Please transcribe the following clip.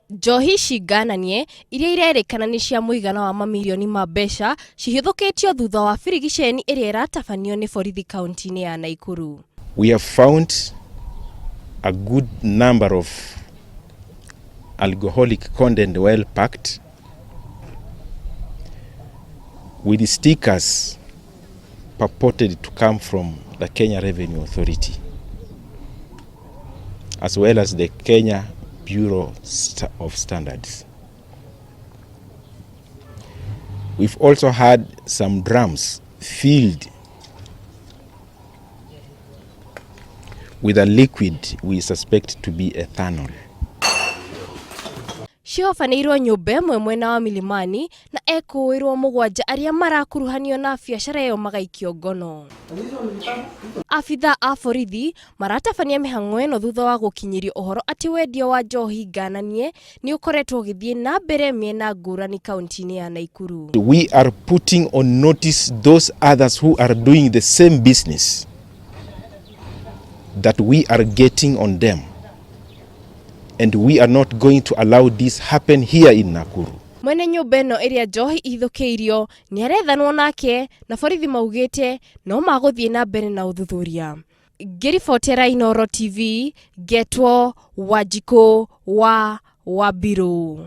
Njohi cingananie iria irerikana ni cia muigana wa mamilioni ma mbeca cihithukitio thutha wa birigiceni iria iratabanio ni borithi kaunti-ini ya Nakuru. We have found a good number of alcoholic content well packed with stickers purported to come from the Kenya Revenue Authority as well as the Kenya Bureau of Standards. We've also had some drums filled with a liquid we suspect to be ethanol. Ciobanĩirwo nyũmba ĩmwe mwena wa Milimani na ekuĩrwo mũgwanja arĩa marakuruhanio na biacara ĩyo magaikio ngono. Afitha a borithi maratabania mĩhang'o ĩno thutha wa gũkinyĩrio ũhoro atĩ wendio wa njohi ngananie nĩ ũkoretwo ũgĩthiĩ na mbere mĩena ngũrani kaunti-inĩ ya Nakuru. We are putting on notice those others who are doing the same business that we are getting on them. And we are not going to allow this happen here in Nakuru. Mwene nyũmba ĩno ĩrĩa njohi ithũkĩirio nĩ arethanwo nake na borithi maugĩte no magũthiĩ na mbere na ũthuthuria. Ngĩribotera Inooro TV, Getwo Wanjikũ wa Wabiru.